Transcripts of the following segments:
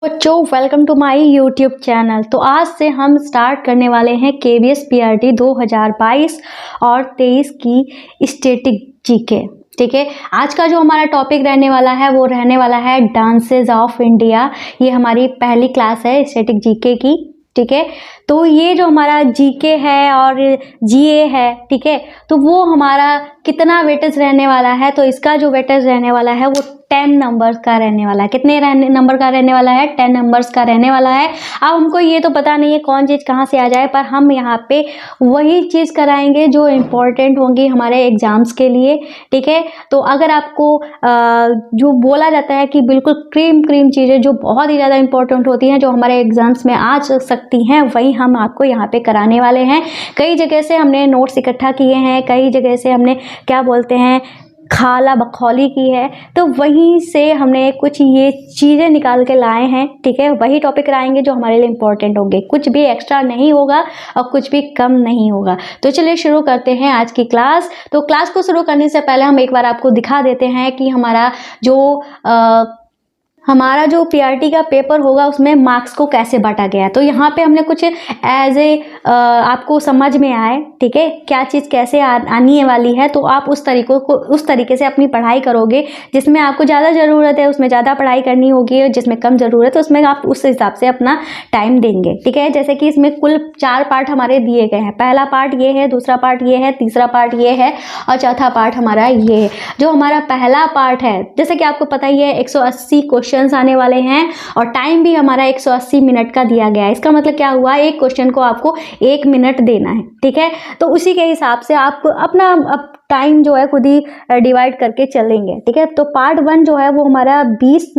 बच्चों welcome to my YouTube channel. तो आज से हम स्टार्ट करने वाले हैं केवीएस पीआरटी 2022 और 23 की स्टैटिक जीके। ठीक है, आज का जो हमारा टॉपिक रहने वाला है वो रहने वाला है डांसेस ऑफ इंडिया। ये हमारी पहली क्लास है स्टैटिक जीके की। ठीक है, तो ये जो हमारा जीके है और जीए है, ठीक है, तो वो हमारा कितना वेटेज रहने वाला है। तो इसका जो वेटेज रहने वाला है वो 10 नंबर्स का रहने वाला है। कितने नंबर का रहने वाला है? 10 नंबर्स का रहने वाला है। अब हमको ये तो पता नहीं है कौन चीज़ कहाँ से आ जाए, पर हम यहाँ पे वही चीज़ कराएंगे जो इम्पोर्टेंट होंगी हमारे एग्जाम्स के लिए। ठीक है, तो अगर आपको जो बोला जाता है कि बिल्कुल क्रीम चीज़ें जो बहुत ही ज़्यादा इंपॉर्टेंट होती हैं, जो हमारे एग्जाम्स में आ सकती हैं, वही हम आपको यहाँ पे कराने वाले हैं। कई जगह से हमने नोट्स इकट्ठा किए हैं, कई जगह से हमने क्या बोलते हैं खाला बखौली की है, तो वहीं से हमने कुछ ये चीज़ें निकाल के लाए हैं। ठीक है, वही टॉपिक लाएंगे जो हमारे लिए इम्पोर्टेंट होंगे, कुछ भी एक्स्ट्रा नहीं होगा और कुछ भी कम नहीं होगा। तो चलिए शुरू करते हैं आज की क्लास। तो क्लास को शुरू करने से पहले हम एक बार आपको दिखा देते हैं कि हमारा जो पीआरटी का पेपर होगा उसमें मार्क्स को कैसे बांटा गया है। तो यहाँ पे हमने कुछ एज ए आपको समझ में आए, ठीक है, क्या चीज़ कैसे आने वाली है, तो आप उस तरीके से अपनी पढ़ाई करोगे। जिसमें आपको ज़्यादा ज़रूरत है उसमें ज़्यादा पढ़ाई करनी होगी, और जिसमें कम ज़रूरत है उसमें आप उस हिसाब से अपना टाइम देंगे। ठीक है, जैसे कि इसमें कुल 4 पार्ट हमारे दिए गए हैं। पहला पार्ट ये है, दूसरा पार्ट ये है, तीसरा पार्ट ये है और चौथा पार्ट हमारा ये है। जो हमारा पहला पार्ट है, जैसे कि आपको पता ही है 180 क्वेश्चन आने वाले हैं और टाइम भी हमारा 180 मिनट का दिया गया है। इसका मतलब क्या हुआ, एक क्वेश्चन को आपको 1 मिनट देना है। ठीक है, तो उसी के हिसाब से आप अपना टाइम जो है खुद ही डिवाइड करके चलेंगे। ठीक है, तो पार्ट 1 जो है वो हमारा 20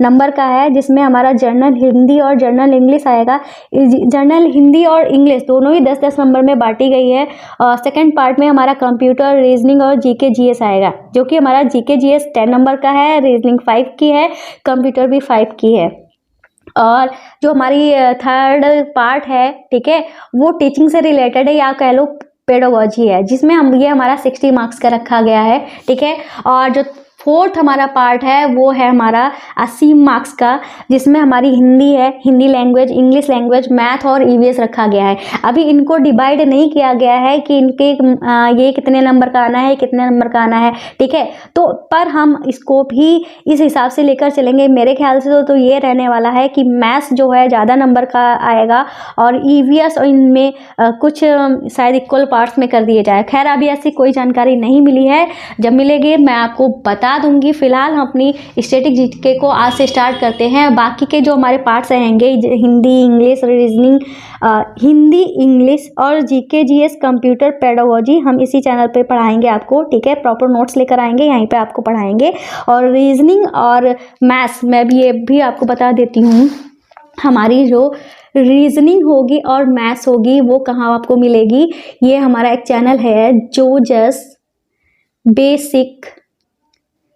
नंबर का है, जिसमें हमारा जर्नल हिंदी और जर्नल इंग्लिश आएगा। जर्नल हिंदी और इंग्लिश दोनों ही 10-10 नंबर में बांटी गई है। सेकंड पार्ट में हमारा कंप्यूटर, रीजनिंग और जीके जीएस आएगा, जो कि हमारा जीके जीएस 10 नंबर का है, रीजनिंग 5 की है, कंप्यूटर भी 5 की है। और जो हमारी थर्ड पार्ट है, ठीक है, वो टीचिंग से रिलेटेड है या कह लो पेडागोजी है, जिसमें ये हमारा 60 मार्क्स का रखा गया है। ठीक है, और जो फोर्थ हमारा पार्ट है वो है हमारा 80 मार्क्स का, जिसमें हमारी हिंदी है, Hindi language, English language, math और ईवीएस रखा गया है। अभी इनको डिवाइड नहीं किया गया है कि इनके ये कितने नंबर का आना है, कितने नंबर का आना है। ठीक है, तो पर हम इसको भी इस हिसाब से लेकर चलेंगे। मेरे ख्याल से तो ये रहने वाला है कि मैथ्स जो है ज़्यादा नंबर का आएगा और ईवीएस और इनमें कुछ शायद इक्वल पार्ट्स में कर दिए जाए। खैर अभी ऐसी कोई जानकारी नहीं मिली है, जब मिलेगी मैं आपको बता दूंगी। फिलहाल हम अपनी स्टैटिक जीके को आज से स्टार्ट करते हैं। बाकी के जो हमारे पार्ट्स रहेंगे Hindi, English, reasoning, Hindi, English और जीके जीएस, कंप्यूटर, पेडागोजी हम इसी चैनल पे पढ़ाएंगे आपको। ठीक है, प्रॉपर नोट्स लेकर आएंगे, यहीं पे आपको पढ़ाएंगे। और रीजनिंग और मैथ्स मैं भी ये भी आपको बता देती हूँ, हमारी जो रीजनिंग होगी और मैथ्स होगी वो कहाँ आपको मिलेगी। ये हमारा एक चैनल है जो जस्ट बेसिक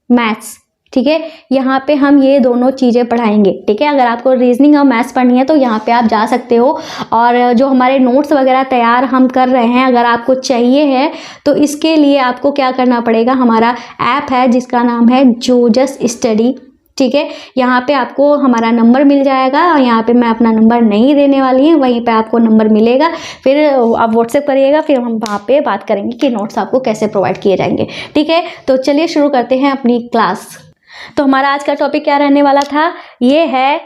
मैथ्स। ठीक है, यहाँ पे हम ये दोनों चीज़ें पढ़ाएंगे। ठीक है, अगर आपको रीजनिंग और मैथ्स पढ़नी है तो यहाँ पे आप जा सकते हो। और जो हमारे नोट्स वगैरह तैयार हम कर रहे हैं, अगर आपको चाहिए है तो इसके लिए आपको क्या करना पड़ेगा, हमारा ऐप है जिसका नाम है जोजस स्टडी। ठीक है, यहाँ पे आपको हमारा नंबर मिल जाएगा और यहाँ पे मैं अपना नंबर नहीं देने वाली हूँ, वहीं पे आपको नंबर मिलेगा। फिर आप व्हाट्सएप करिएगा, फिर हम वहाँ पे बात करेंगे कि नोट्स आपको कैसे प्रोवाइड किए जाएंगे। ठीक है, तो चलिए शुरू करते हैं अपनी क्लास। तो हमारा आज का टॉपिक क्या रहने वाला था, ये है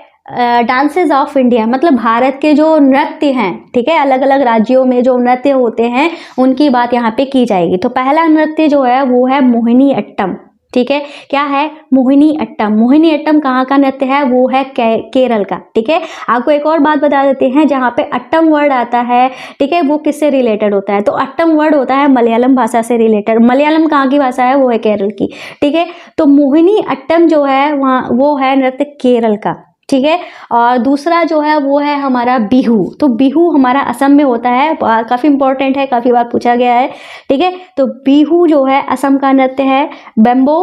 डांसेस ऑफ इंडिया, मतलब भारत के जो नृत्य हैं। ठीक है, अलग अलग राज्यों में जो नृत्य होते हैं उनकी बात यहाँ पे की जाएगी। तो पहला नृत्य जो है वो है मोहिनी अट्टम। ठीक है, क्या है, मोहिनी अट्टम। मोहिनी अट्टम कहाँ का नृत्य है, वो है केरल का। ठीक है, आपको एक और बात बता देते हैं, जहाँ पे अट्टम वर्ड आता है, ठीक है, वो किससे रिलेटेड होता है, तो अट्टम वर्ड होता है मलयालम भाषा से रिलेटेड। मलयालम कहाँ की भाषा है, वो है केरल की। ठीक है, तो मोहिनी अट्टम जो है वहाँ वो है नृत्य केरल का। ठीक है, और दूसरा जो है वो है हमारा बिहू। तो बिहू हमारा असम में होता है, काफ़ी इंपॉर्टेंट है, काफ़ी बार पूछा गया है। ठीक है, तो बिहू जो है असम का नृत्य है। बेम्बो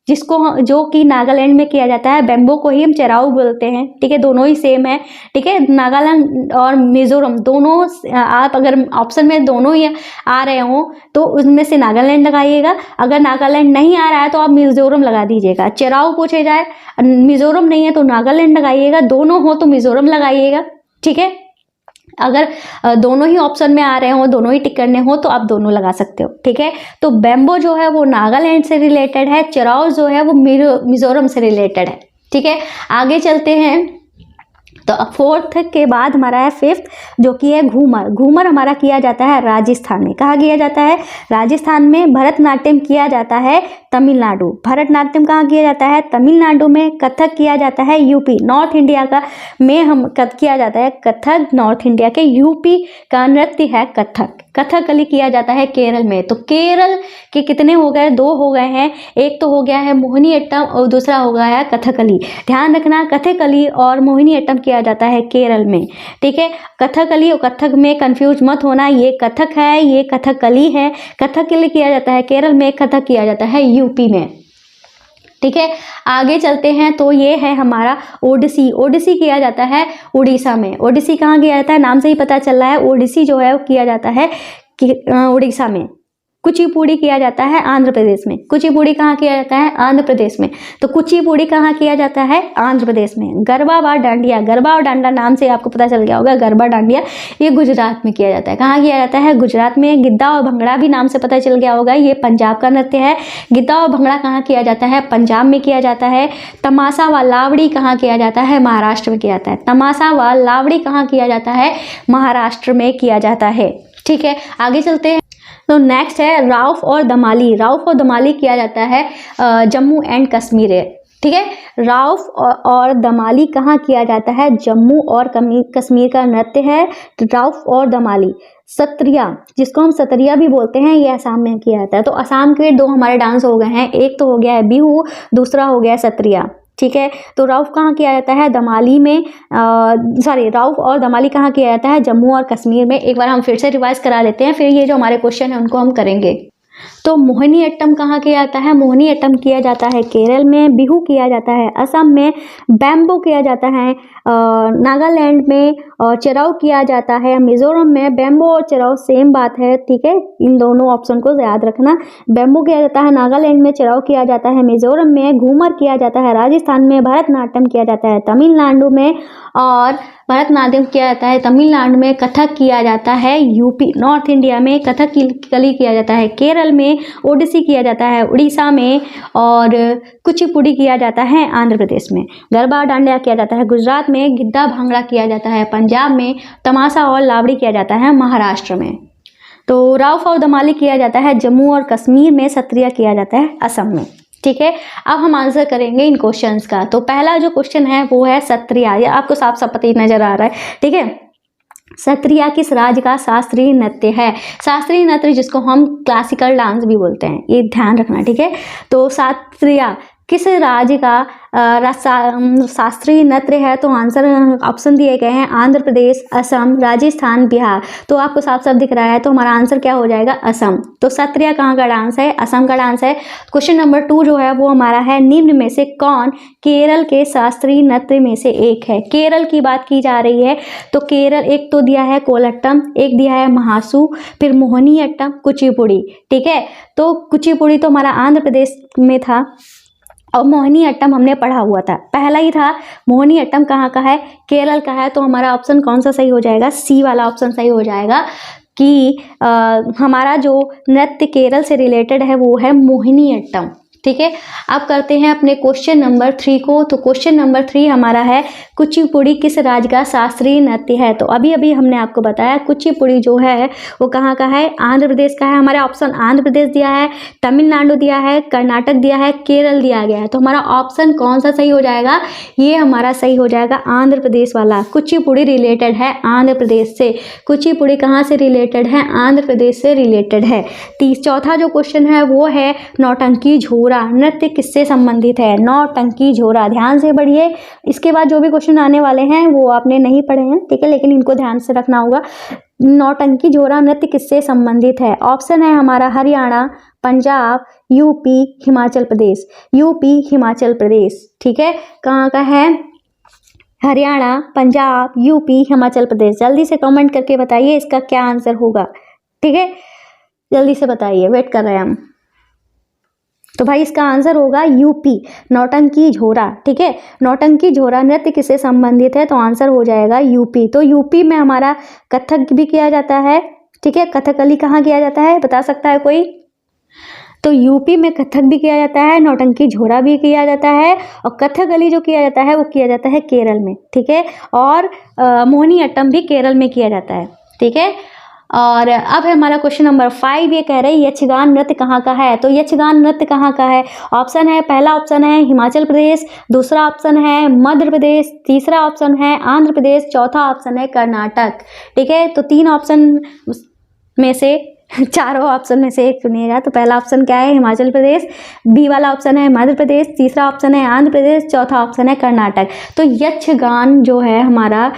जो कि नागालैंड में किया जाता है। बेम्बो को ही हम चेराऊ बोलते हैं, ठीक है, दोनों ही सेम है, ठीक है। नागालैंड और मिजोरम दोनों, आप अगर ऑप्शन में दोनों ही आ रहे हो तो उनमें से नागालैंड लगाइएगा, अगर नागालैंड नहीं आ रहा है तो आप मिजोरम लगा दीजिएगा। चेराऊ पूछे जाए, मिजोरम नहीं है तो नागालैंड लगाइएगा, दोनों हो तो मिजोरम लगाइएगा, ठीक है। अगर दोनों ही ऑप्शन में आ रहे हो, दोनों ही टिक करने हो तो आप दोनों लगा सकते हो, ठीक है। तो बेम्बो जो है वो नागालैंड से रिलेटेड है, चेराऊ जो है वो मिजोरम से रिलेटेड है, ठीक है। आगे चलते हैं। तो फोर्थ के बाद हमारा है फिफ्थ, जो कि है घूमर। घूमर हमारा किया जाता है राजस्थान में। कहाँ किया जाता है? राजस्थान में। भरतनाट्यम किया जाता है तमिलनाडु। भरतनाट्यम कहाँ किया जाता है? तमिलनाडु में। कथक किया जाता है यूपी, नॉर्थ इंडिया का में हम किया जाता है कथक, नॉर्थ इंडिया के। यूपी का नृत्य है कथक। कथकली किया जाता है केरल में। तो केरल के कितने हो गए? 2 हो गए हैं। एक तो हो गया है मोहिनीअट्टम और दूसरा हो गया है कथकली। ध्यान रखना, कथकली और मोहिनीअट्टम किया जाता है केरल में, ठीक है। कथकली और कथक में कंफ्यूज मत होना, ये कथक है, ये कथकली है। कथकली किया जाता है केरल में, कथक किया जाता है यूपी में, ठीक है। आगे चलते हैं। तो ये है हमारा ओडिसी। ओडिसी किया जाता है उड़ीसा में। ओडिसी कहाँ किया जाता है? नाम से ही पता चल रहा है, ओडिसी जो है वो किया जाता है उड़ीसा में। कुचिपुड़ी किया जाता है आंध्र प्रदेश में। कुचिपुड़ी कहाँ किया जाता है? आंध्र प्रदेश में। तो कुचिपुड़ी कहाँ किया जाता है? आंध्र प्रदेश में। गरबा व डांडिया, गरबा और डांडा नाम से आपको पता चल गया होगा। गरबा डांडिया ये गुजरात में किया जाता है। कहाँ किया जाता है? गुजरात में। गिद्दा और भंगड़ा भी नाम से पता चल गया होगा, ये पंजाब का नृत्य है। गिद्दा और भंगड़ा कहाँ किया जाता है? पंजाब में किया जाता है। तमाशा व लावड़ी कहाँ किया जाता है? महाराष्ट्र में किया जाता है। तमाशा व लावड़ी कहाँ किया जाता है? महाराष्ट्र में किया जाता है, ठीक है। आगे चलते हैं। तो नेक्स्ट है राउफ और दमाली। राउफ और दमाली किया जाता है जम्मू एंड कश्मीर, ठीक है। राउफ और दमाली कहाँ किया जाता है? जम्मू और कश्मीर का नृत्य है राउफ और दमाली। सत्रिया, जिसको हम सत्रिया भी बोलते हैं, ये असम में किया जाता है। तो असम के 2 हमारे डांस हो गए हैं, एक तो हो गया है बिहू, दूसरा हो गया है सत्रिया, ठीक है। तो राउफ कहाँ किया जाता है? दमाली में। राउफ और दमाली कहाँ किया जाता है? जम्मू और कश्मीर में। एक बार हम फिर से रिवाइज करा देते हैं, फिर ये जो हमारे क्वेश्चन है उनको हम करेंगे। तो मोहिनीअट्टम कहाँ किया जाता है? मोहिनीअट्टम किया जाता है केरल में। बिहू किया जाता है असम में। बैम्बो किया जाता है नागालैंड में। और चेराऊ किया जाता है मिजोरम में। बैम्बो और चेराऊ सेम बात है, ठीक है, इन दोनों ऑप्शन को याद रखना। बैम्बो किया जाता है नागालैंड में, चेराऊ किया जाता है मिजोरम में। घूमर किया जाता है राजस्थान में। भरतनाट्यम किया जाता है तमिलनाडु में। और भरतनाट्यम किया जाता है तमिलनाडु में। कथक किया जाता है यूपी, नॉर्थ इंडिया में। कथकली किया जाता है केरल में। ओडिसी किया जाता है उड़ीसा में। और कुचिपुड़ी किया जाता है आंध्र प्रदेश में। गरबा डांडिया किया जाता है गुजरात में। गिद्दा भांगड़ा किया जाता है पंजाब में। तमाशा और लावड़ी किया जाता है महाराष्ट्र में। तो राउफ और दमाली किया जाता है जम्मू और कश्मीर में। सत्रिया किया जाता है असम में, ठीक है। अब हम आंसर करेंगे इन क्वेश्चंस का। तो पहला जो क्वेश्चन है वो है सत्रिया, ये आपको साफ साफ पता ही नजर आ रहा है, ठीक है। सत्रिया किस राज्य का शास्त्रीय नृत्य है? शास्त्रीय नृत्य जिसको हम क्लासिकल डांस भी बोलते हैं, ये ध्यान रखना, ठीक है। तो सत्रिया किस राज्य का शास्त्रीय नृत्य है? तो आंसर ऑप्शन दिए गए हैं आंध्र प्रदेश, असम, राजस्थान, बिहार। तो आपको साफ साफ दिख रहा है, तो हमारा आंसर क्या हो जाएगा? असम। तो सत्रिया कहाँ का डांस है? असम का डांस है। क्वेश्चन नंबर 2 जो है वो हमारा है निम्न में से कौन केरल के शास्त्रीय नृत्य में से एक है? केरल की बात की जा रही है, तो केरल एक तो दिया है कोलट्टम, एक दिया है महासू, फिर मोहिनीअट्टम, कुचिपुड़ी, ठीक है। तो कुचिपुड़ी तो हमारा आंध्र प्रदेश में था और मोहिनीअट्टम हमने पढ़ा हुआ था, पहला ही था। मोहिनीअट्टम कहाँ का है? केरल का है। तो हमारा ऑप्शन कौन सा सही हो जाएगा? सी वाला ऑप्शन सही हो जाएगा कि हमारा जो नृत्य केरल से रिलेटेड है वो है मोहिनीअट्टम, ठीक है। अब करते हैं अपने क्वेश्चन नंबर 3 को। तो क्वेश्चन नंबर 3 हमारा है कुचिपुड़ी किस राज्य का शास्त्रीय नृत्य है? तो अभी अभी हमने आपको बताया कुचिपुड़ी जो है वो कहाँ का है? आंध्र प्रदेश का है। हमारे ऑप्शन आंध्र प्रदेश दिया है, तमिलनाडु दिया है, कर्नाटक दिया है, केरल दिया गया है। तो हमारा ऑप्शन कौन सा सही हो जाएगा? ये हमारा सही हो जाएगा आंध्र प्रदेश वाला। कुचिपुड़ी रिलेटेड है आंध्र प्रदेश से। कुचिपुड़ी कहाँ से रिलेटेड है? आंध्र प्रदेश से रिलेटेड है। चौथा जो क्वेश्चन है वो है नौटंकी झोरा झोरा नृत्य किससे संबंधित है? नौटंकी झोरा, ध्यान से पढ़िए। इसके बाद जो भी क्वेश्चन आने वाले हैं वो आपने नहीं पढ़े हैं, ठीक है, लेकिन इनको ध्यान से रखना होगा। नौटंकी झोरा नृत्य किससे संबंधित है? ऑप्शन है हमारा हरियाणा, पंजाब, यूपी, हिमाचल प्रदेश। यूपी, हिमाचल प्रदेश, ठीक है। कहाँ का है? हरियाणा, पंजाब, यूपी, हिमाचल प्रदेश। जल्दी से कमेंट करके बताइए इसका क्या आंसर होगा, ठीक है, जल्दी से बताइए, वेट कर रहे हैं हम। तो भाई इसका आंसर होगा यूपी, नौटंकी झोरा, ठीक है। नौटंकी झोरा नृत्य किससे संबंधित है? तो आंसर हो जाएगा यूपी। तो यूपी में हमारा कथक भी किया जाता है, ठीक है। कथकली कहाँ किया जाता है, बता सकता है कोई? तो यूपी में कथक भी किया जाता है, नौटंकी झोरा भी किया जाता है, और कथकली जो किया जाता है वो किया जाता है केरल में, ठीक है। और मोहिनी अट्टम भी केरल में किया जाता है, ठीक है। और अब है हमारा क्वेश्चन नंबर 5, ये कह रहे हैं यक्षगान नृत्य कहाँ का है? तो यक्षगान नृत्य कहाँ का है? ऑप्शन है, पहला ऑप्शन है हिमाचल प्रदेश, दूसरा ऑप्शन है मध्य प्रदेश, तीसरा ऑप्शन है आंध्र प्रदेश, चौथा ऑप्शन है कर्नाटक, ठीक है। तो 3 ऑप्शन में से चारों ऑप्शन में से एक चुनिएगा। तो पहला ऑप्शन क्या है? हिमाचल प्रदेश, बी वाला ऑप्शन है मध्य प्रदेश, तीसरा ऑप्शन है आंध्र प्रदेश, चौथा ऑप्शन है कर्नाटक। तो यक्षगान जो है हमारा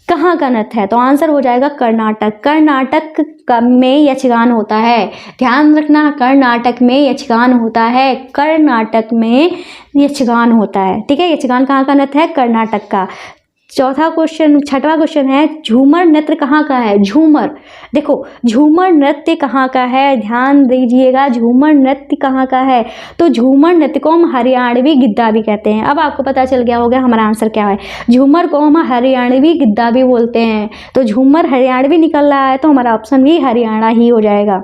कहाँ का नृत्य है? तो आंसर हो जाएगा कर्नाटक। कर्नाटक में यक्षगान होता है, ध्यान रखना, कर्नाटक में यक्षगान होता है, कर्नाटक में यक्षगान होता है, ठीक है। यक्षगान कहाँ का नृत्य है? कर्नाटक का। छठवां क्वेश्चन है झूमर नृत्य कहाँ का है? झूमर, देखो झूमर नृत्य कहाँ का है, ध्यान दीजिएगा, झूमर नृत्य कहाँ का है? तो झूमर नृत्य को हम हरियाणवी गिद्दा भी कहते हैं। अब आपको पता चल गया होगा हमारा आंसर क्या है। झूमर को हम हरियाणवी गिद्दा भी बोलते हैं। तो झूमर हरियाणवी निकल रहा है, तो हमारा ऑप्शन भी हरियाणा ही हो जाएगा।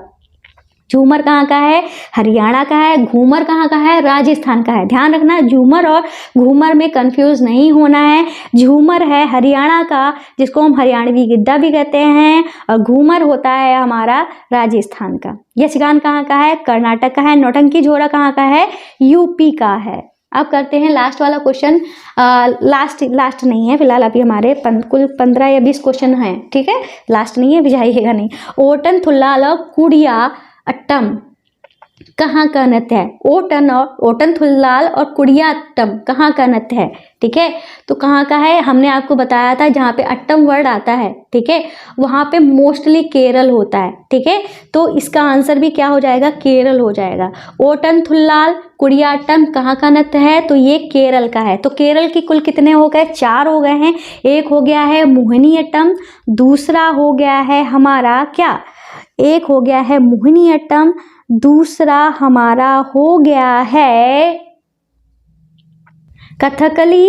झूमर कहाँ का है? हरियाणा का है। घूमर कहाँ का है? राजस्थान का है। ध्यान रखना, झूमर और घूमर में कंफ्यूज नहीं होना है। झूमर है हरियाणा का, जिसको हम हरियाणवी गिद्दा भी कहते हैं, और घूमर होता है हमारा राजस्थान का। यक्षगान कहाँ का है? कर्नाटक का है। नौटंकी झोरा कहाँ का है? यूपी का है। अब करते हैं लास्ट वाला क्वेश्चन। लास्ट नहीं है फिलहाल, अभी हमारे कुल 15 या 20 क्वेश्चन हैं, ठीक है, लास्ट नहीं है, भिजाइएगा नहीं। ओटन थुल्लाल और कुड़िया अट्टम कहाँ का नृत्य है? ओटन थुल्लाल और कुड़ियाट्टम कहाँ का नृत्य है, ठीक है। तो कहाँ का है? हमने आपको बताया था जहाँ पे अट्टम वर्ड आता है, ठीक है, वहाँ पे मोस्टली केरल होता है, ठीक है। तो इसका आंसर भी क्या हो जाएगा? केरल हो जाएगा। ओटन थुल्लाल कुड़ियाट्टम कहाँ का नृत्य है? तो ये केरल का है। तो केरल की कुल कितने हो गए? 4 हो गए हैं। एक हो गया है मोहिनी अट्टम, दूसरा हो गया है हमारा क्या? एक हो गया है मोहिनी अट्टम, दूसरा हमारा हो गया है कथकली,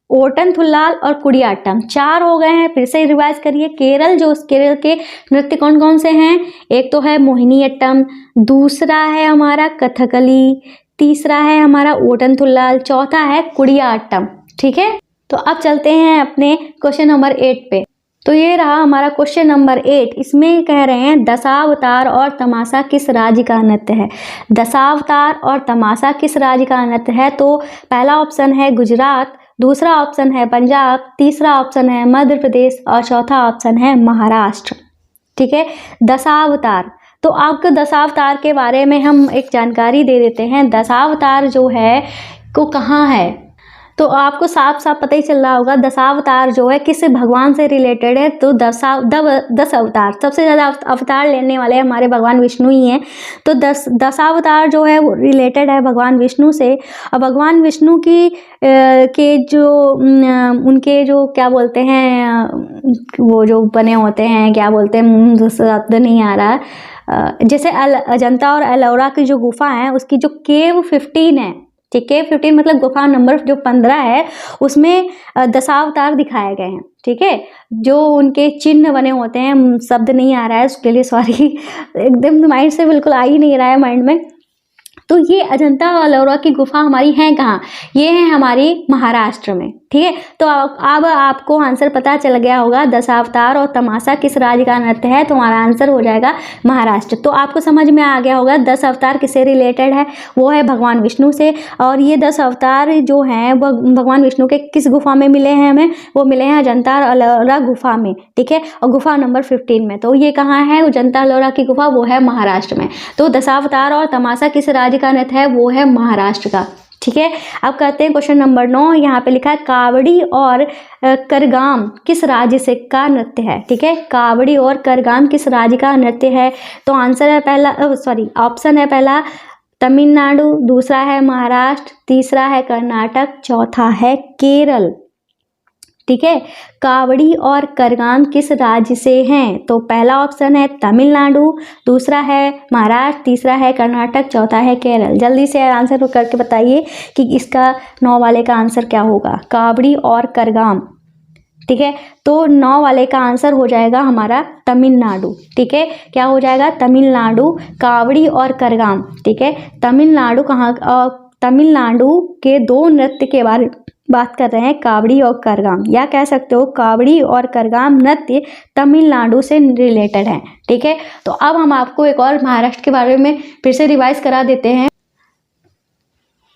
ओटन थुल्लाल और कुड़ियाट्टम। 4 हो गए हैं। फिर से रिवाइज करिए। केरल के नृत्य कौन कौन से हैं? एक तो है मोहिनी अट्टम, दूसरा है हमारा कथकली, तीसरा है हमारा ओटन थुल्लाल, चौथा है कुड़ियाट्टम, ठीक है। तो अब चलते हैं अपने क्वेश्चन नंबर 8 पे। तो ये रहा हमारा क्वेश्चन नंबर 8। इसमें कह रहे हैं दशावतार और तमाशा किस राज्य का नृत्य है? दशावतार और तमाशा किस राज्य का नृत्य है? तो पहला ऑप्शन है गुजरात, दूसरा ऑप्शन है पंजाब, तीसरा ऑप्शन है मध्य प्रदेश और चौथा ऑप्शन है महाराष्ट्र, ठीक है। दशावतार, तो आपको दशावतार के बारे में हम एक जानकारी दे देते हैं। दशावतार जो है को कहाँ है, तो आपको साफ साफ पता ही चल रहा होगा दशावतार जो है किस भगवान से रिलेटेड है। तो 10 अवतार, सबसे ज़्यादा अवतार लेने वाले हमारे भगवान विष्णु ही हैं। तो दशावतार जो है वो रिलेटेड है भगवान विष्णु से। और भगवान विष्णु की के जो उनके जो क्या बोलते हैं, वो जो बने होते हैं, क्या बोलते हैं, शब्द नहीं आ रहा, जैसे अजंता और एलोरा की जो गुफा है उसकी जो केव 15 है, ठीक है, 15 मतलब गुफा नंबर जो 15 है उसमें दशावतार दिखाए गए हैं, ठीक है। जो उनके चिन्ह बने होते हैं, शब्द नहीं आ रहा है उसके लिए सॉरी, एकदम माइंड से बिल्कुल आ ही नहीं रहा है माइंड में। तो ये अजंता और एलोरा की गुफा हमारी है कहाँ? ये है हमारी महाराष्ट्र में, ठीक है। तो अब आपको आंसर पता चल गया होगा दशावतार और तमाशा किस राज्य का नृत्य है, तो हमारा आंसर हो जाएगा महाराष्ट्र। तो आपको समझ में आ गया होगा 10 अवतार किससे रिलेटेड है, वो है भगवान विष्णु से। और ये 10 अवतार जो हैं वो भगवान विष्णु के किस गुफा में मिले हैं हमें, वो मिले हैं अजंता अलोरा गुफा में, ठीक है, और गुफा नंबर 15 में। तो ये कहाँ है अजंता अलोरा की गुफा, वो है महाराष्ट्र में। तो दशावतार और तमाशा किस राज्य का नृत्य है, वो है महाराष्ट्र का, ठीक है। अब करते हैं क्वेश्चन नंबर 9। यहाँ पे लिखा है कावड़ी और करगाम किस राज्य से का नृत्य है, ठीक है। कावड़ी और करगाम किस राज्य का नृत्य है, तो आंसर है पहला ऑप्शन है पहला तमिलनाडु, दूसरा है महाराष्ट्र, तीसरा है कर्नाटक, चौथा है केरल, ठीक है। कावड़ी और करगाम किस राज्य से हैं, तो पहला ऑप्शन है तमिलनाडु, दूसरा है महाराष्ट्र, तीसरा है कर्नाटक, चौथा है केरल। जल्दी से आंसर करके बताइए कि इसका 9 वाले का आंसर क्या होगा, कावड़ी और करगाम, ठीक है। तो 9 वाले का आंसर हो जाएगा हमारा तमिलनाडु, ठीक है। क्या हो जाएगा, तमिलनाडु, कावड़ी और करगाम, ठीक है। तमिलनाडु तमिलनाडु के 2 नृत्य के बारे बात कर रहे हैं, कावड़ी और करगाम, या कह सकते हो कावड़ी और करगाम नृत्य तमिलनाडु से रिलेटेड हैं, ठीक है। तो अब हम आपको एक और महाराष्ट्र के बारे में फिर से रिवाइज करा देते हैं।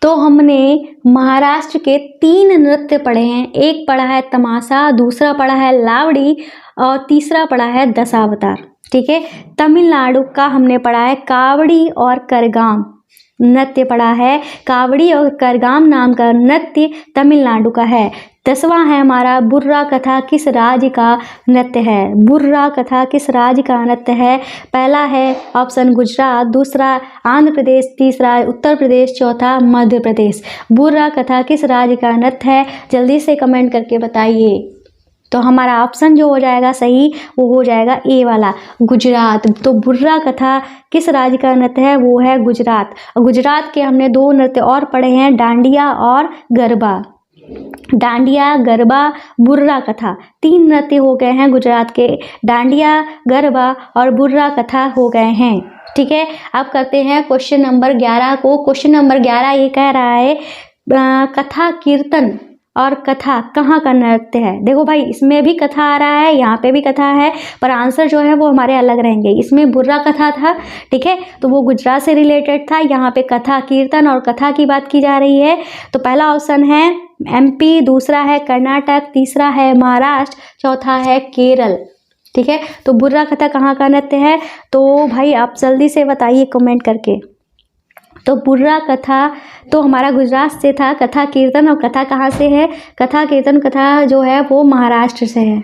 तो हमने महाराष्ट्र के 3 नृत्य पढ़े हैं, एक पढ़ा है तमाशा, दूसरा पढ़ा है लावड़ी और तीसरा पढ़ा है दशावतार, ठीक है। तमिलनाडु का हमने पढ़ा है कावड़ी और करगाम नृत्य पढ़ा है, कावड़ी और करगाम नाम का नृत्य तमिलनाडु का है। 10वां है हमारा बुर्रा कथा किस राज्य का नृत्य है, बुर्रा कथा किस राज्य का नृत्य है, पहला है ऑप्शन गुजरात, दूसरा आंध्र प्रदेश, तीसरा उत्तर प्रदेश, चौथा मध्य प्रदेश। बुर्रा कथा किस राज्य का नृत्य है, जल्दी से कमेंट करके बताइए। तो हमारा ऑप्शन जो हो जाएगा सही वो हो जाएगा ए वाला, गुजरात। तो बुर्रा कथा किस राज्य का नृत्य है, वो है गुजरात। और गुजरात के हमने 2 नृत्य और पढ़े हैं, डांडिया और गरबा। डांडिया, गरबा, बुर्रा कथा, 3 नृत्य हो गए हैं गुजरात के, डांडिया, गरबा और बुर्रा कथा हो गए हैं, ठीक है। अब करते हैं क्वेश्चन नंबर 11 को। क्वेश्चन नंबर 11 ये कह रहा है कथा कीर्तन और कथा कहाँ का नृत्य है। देखो भाई, इसमें भी कथा आ रहा है, यहाँ पे भी कथा है, पर आंसर जो है वो हमारे अलग रहेंगे। इसमें बुर्रा कथा था, ठीक है, तो वो गुजरात से रिलेटेड था। यहाँ पे कथा कीर्तन और कथा की बात की जा रही है। तो पहला ऑप्शन है MP, दूसरा है कर्नाटक, तीसरा है महाराष्ट्र, चौथा है केरल, ठीक है। तो बुर्रा कथा कहाँ का नृत्य है, तो भाई आप जल्दी से बताइए कमेंट करके। तो बुर्रा कथा तो हमारा गुजरात से था, कथा कीर्तन और कथा कहाँ से है, कथा कीर्तन कथा जो है वो महाराष्ट्र से है।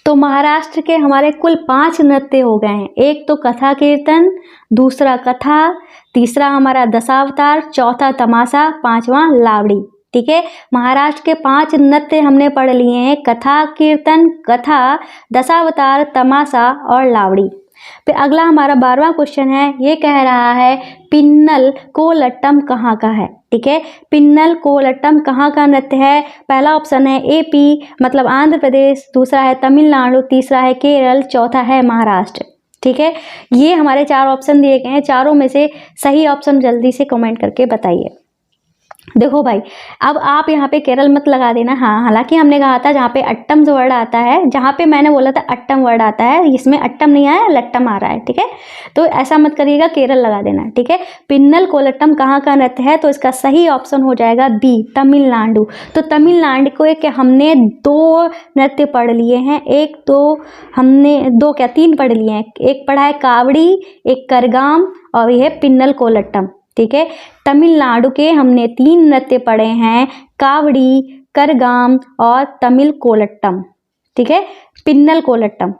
तो महाराष्ट्र के हमारे कुल 5 नृत्य हो गए हैं, एक तो कथा कीर्तन, दूसरा कथा, तीसरा हमारा दशावतार, चौथा तमाशा, 5वां लावड़ी, ठीक है। महाराष्ट्र के 5 नृत्य हमने पढ़ लिए हैं, कथा कीर्तन, कथा, दशावतार, तमाशा और लावड़ी। फिर अगला हमारा 12वां क्वेश्चन है, ये कह रहा है पिन्नल कोलट्टम कहाँ का है, ठीक है। पिन्नल कोलट्टम कहाँ का नृत्य है, पहला ऑप्शन है AP मतलब आंध्र प्रदेश, दूसरा है तमिलनाडु, तीसरा है केरल, चौथा है महाराष्ट्र, ठीक है। ये हमारे 4 ऑप्शन दिए गए हैं, चारों में से सही ऑप्शन जल्दी से कमेंट करके बताइए। देखो भाई, अब आप यहाँ पे केरल मत लगा देना, हाँ, हालांकि हमने कहा था जहाँ पे अट्टम वर्ड आता है, जहाँ पे मैंने बोला था अट्टम वर्ड आता है, इसमें अट्टम नहीं आया, लट्टम आ रहा है, ठीक है। तो ऐसा मत करिएगा, केरल लगा देना, ठीक है। पिन्नल कोलट्टम कहाँ का नृत्य है, तो इसका सही ऑप्शन हो जाएगा B, तमिलनाडु। तो तमिलनाडु को एक हमने 2 नृत्य पढ़ लिए हैं, एक तो हमने 3 पढ़ लिए हैं, एक पढ़ा है कावड़ी, एक करगाम और यह है पिन्नल कोलट्टम, ठीक है। तमिलनाडु के हमने 3 नृत्य पढ़े हैं, कावड़ी, करगाम और तमिल कोलट्टम, ठीक है। पिन्नल कोलट्टम,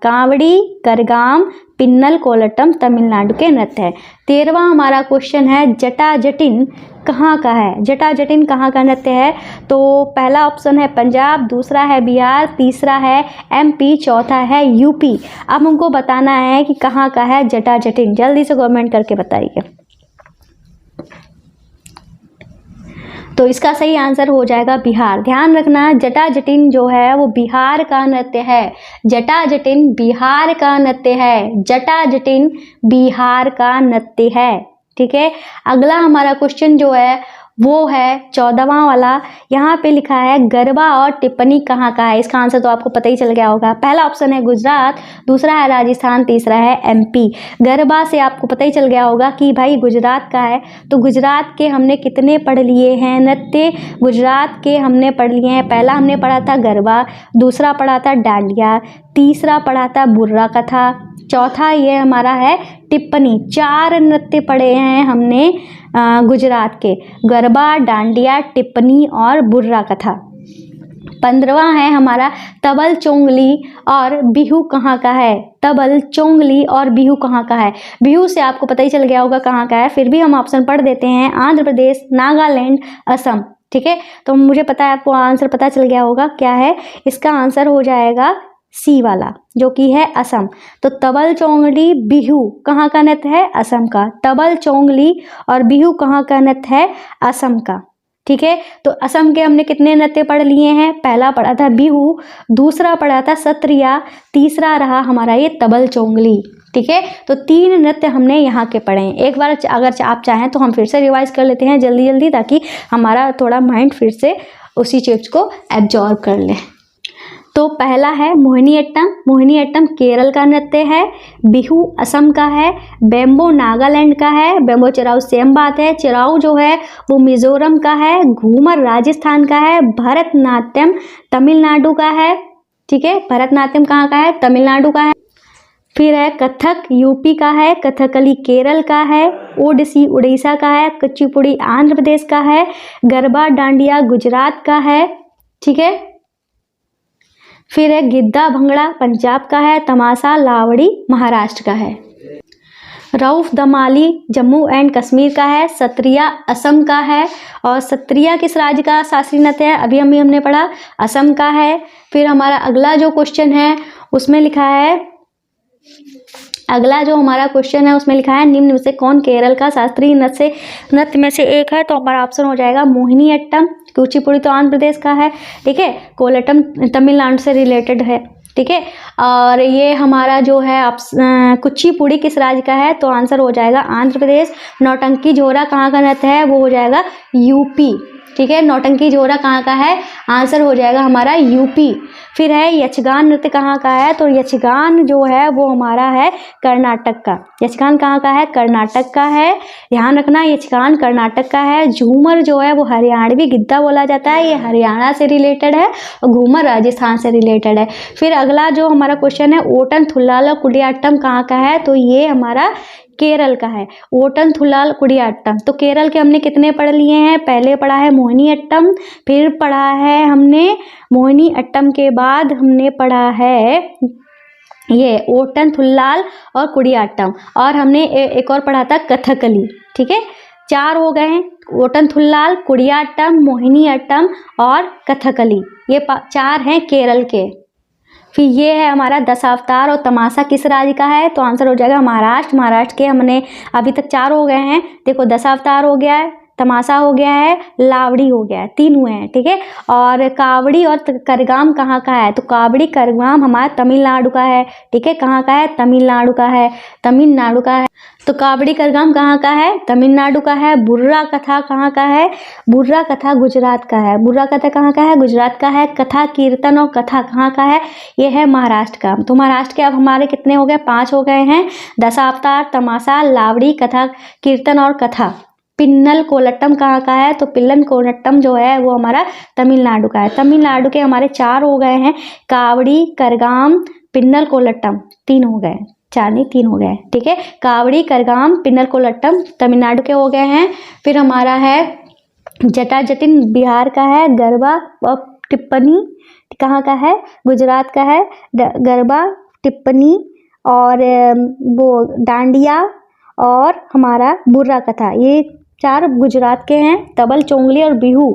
कावड़ी, करगाम, पिन्नल कोलट्टम तमिलनाडु के नृत्य है। 13वां हमारा क्वेश्चन है जटाजटिन कहाँ का है, जटाजटिन कहाँ का नृत्य है, तो पहला ऑप्शन है पंजाब, दूसरा है बिहार, तीसरा है MP, चौथा है UP। अब हमको बताना है कि कहाँ का है जटाजटिन, जल्दी से कमेंट करके बताइए। तो इसका सही आंसर हो जाएगा बिहार। ध्यान रखना, जटाजटिन जो है वो बिहार का नृत्य है, जटाजटिन बिहार का नृत्य है, जटाजटिन बिहार का नृत्य है, ठीक है। अगला हमारा क्वेश्चन जो है वो है 14वां वाला। यहाँ पे लिखा है गरबा और टिप्पणी कहाँ का है। इसका आंसर तो आपको पता ही चल गया होगा। पहला ऑप्शन है गुजरात, दूसरा है राजस्थान, तीसरा है एमपी। गरबा से आपको पता ही चल गया होगा कि भाई गुजरात का है। तो गुजरात के हमने कितने पढ़ लिए हैं नृत्य? गुजरात के हमने पढ़ लिए हैं, पहला हमने पढ़ा था गरबा, दूसरा पढ़ा था डांडिया, तीसरा पढ़ा था बुर्रा कथा, चौथा ये हमारा है टिप्पणी। 4 नृत्य पढ़े हैं हमने गुजरात के, गरबा, डांडिया, टिप्पणी और बुर्रा कथा। 15वां है हमारा तबल चोंगली और बिहू कहाँ का है। तबल चोंगली और बिहू कहाँ का है। बिहू से आपको पता ही चल गया होगा कहाँ का है, फिर भी हम ऑप्शन पढ़ देते हैं। आंध्र प्रदेश, नागालैंड, असम। ठीक है, तो मुझे पता है आपको आंसर पता चल गया होगा क्या है। इसका आंसर हो जाएगा सी वाला, जो कि है असम। तो तबल चोंगली बिहू कहाँ का नृत्य है? असम का। तबल चोंगली और बिहू कहाँ का नृत्य है? असम का। ठीक है, तो असम के हमने कितने नृत्य पढ़ लिए हैं? पहला पढ़ा था बिहू, दूसरा पढ़ा था सत्रिया, तीसरा रहा हमारा ये तबल चोंगली। ठीक है, तो 3 नृत्य हमने यहाँ के पढ़े हैं। एक बार अगर आप चाहें तो हम फिर से रिवाइज कर लेते हैं जल्दी जल्दी, ताकि हमारा थोड़ा माइंड फिर से उसी चीज को एब्जॉर्ब कर ले। तो पहला है मोहिनी अट्टम। मोहिनी अट्टम केरल का नृत्य है। बिहू असम का है। बेम्बो नागालैंड का है। बेम्बो चिराऊ सेम बात है, चिराऊ जो है वो मिजोरम का है। घूमर राजस्थान का है। भरतनाट्यम तमिलनाडु का है। ठीक है, भरतनाट्यम कहाँ का है? तमिलनाडु का है। फिर है कथक यूपी का है। कथकली केरल का है। ओडिसी उड़ीसा का है। कुचिपुड़ी आंध्र प्रदेश का है। गरबा डांडिया गुजरात का है। ठीक है, फिर है गिद्दा भंगड़ा पंजाब का है। तमाशा लावड़ी महाराष्ट्र का है। रऊफ दमाली जम्मू एंड कश्मीर का है। सत्रिया असम का है। और सत्रिया किस राज्य का शास्त्रीय नृत्य है? अभी हमने पढ़ा असम का है। फिर हमारा अगला जो क्वेश्चन है उसमें लिखा है, अगला जो हमारा क्वेश्चन है उसमें लिखा है निम्न में से कौन केरल का शास्त्रीय नृत्य में से एक है? तो हमारा ऑप्शन हो जाएगा मोहिनी अट्टम। कुचिपुड़ी तो आंध्र प्रदेश का है। ठीक है, कोलटम तमिलनाडु से रिलेटेड है। ठीक है, और ये हमारा जो है कुचिपुड़ी किस राज्य का है? तो आंसर हो जाएगा आंध्र प्रदेश। नौटंकी झोरा कहाँ का नृत्य है? वो हो जाएगा यूपी। ठीक है, नौटंकी झोरा कहाँ का है? आंसर हो जाएगा हमारा यूपी। फिर है यक्षगान नृत्य कहाँ का है? तो यक्षगान जो है वो हमारा है कर्नाटक का। यक्षगान कहाँ का है? कर्नाटक का है। ध्यान रखना, यक्षगान कर्नाटक का है। झूमर जो है वो हरियाणवी गिद्दा बोला जाता है, ये हरियाणा से रिलेटेड है। और घूमर राजस्थान से रिलेटेड है। फिर अगला जो हमारा क्वेश्चन है ओटन थुल्लाल कुडियाट्टम कहाँ का है? तो ये हमारा केरल का है। ओटन थुल्लाल कुडियाट्टम। तो केरल के हमने कितने पढ़ लिए हैं? पहले पढ़ा है मोहिनी अट्टम, फिर पढ़ा है हमने मोहिनी अट्टम के बाद हमने पढ़ा है ये ओटन थुल्लाल और कुडियाट्टम, और हमने एक और पढ़ा था कथकली। ठीक है, 4 हो गए हैं, ओटन थुल्लाल, कुडियाट्टम, मोहिनी अट्टम और कथकली। ये 4 हैं केरल के। फिर ये है हमारा दशावतार और तमाशा किस राज्य का है? तो आंसर हो जाएगा महाराष्ट्र। महाराष्ट्र के हमने अभी तक 4 हो गए हैं। देखो, दशावतार हो गया है, तमाशा हो गया है, लावड़ी हो गया है, 3 हुए हैं। ठीक है, और कावड़ी और करगाम कहाँ का है? तो कावड़ी करगाम हमारा तमिलनाडु का है। ठीक है, कहाँ का है? तमिलनाडु का है। तमिलनाडु का है। तो कावड़ी करगाम कहाँ का है? तमिलनाडु का है। बुर्रा कथा कहाँ का है? बुर्रा कथा गुजरात का है। बुर्रा कथा कहाँ का है? गुजरात का है। कथा कीर्तन और कथा कहाँ का है? ये है महाराष्ट्र का। तो महाराष्ट्र के अब हमारे कितने हो गए? 5 हो गए हैं। दशावतार, तमाशा, लावड़ी, कथा कीर्तन और कथा। पिन्नल कोलट्टम कहाँ का है? तो पिल्लन कोलट्टम जो है वो हमारा तमिलनाडु का है। तमिलनाडु के हमारे 4 हो गए हैं। कावड़ी, करगाम, पिन्नल कोलट्टम, 3 हो गए। 4 नहीं, 3 हो गए। ठीक है, कावड़ी, करगाम, पिन्नल कोलट्टम तमिलनाडु के हो गए हैं। फिर हमारा है जटाजटिन बिहार का है। गरबा और टिप्पणी कहाँ का है? गुजरात का है। गरबा, टिप्पणी और वो डांडिया और हमारा बुर्रा कथा, ये 4 गुजरात के हैं। तबल चोंगली और बिहू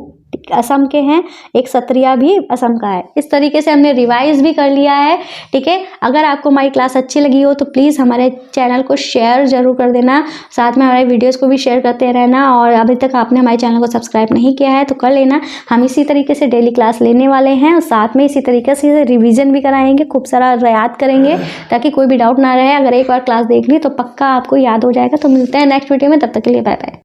असम के हैं। एक सत्रिया भी असम का है। इस तरीके से हमने रिवाइज भी कर लिया है। ठीक है, अगर आपको हमारी क्लास अच्छी लगी हो तो प्लीज़ हमारे चैनल को शेयर ज़रूर कर देना, साथ में हमारे वीडियोस को भी शेयर करते रहना। और अभी तक आपने हमारे चैनल को सब्सक्राइब नहीं किया है तो कर लेना। हम इसी तरीके से डेली क्लास लेने वाले हैं और साथ में इसी तरीके से रिविज़न भी कराएंगे, खूब सारा याद करेंगे ताकि कोई भी डाउट ना रहे। अगर एक बार क्लास देख ली तो पक्का आपको याद हो जाएगा। तो मिलते हैं नेक्स्ट वीडियो में, तब तक के लिए बाय बाय।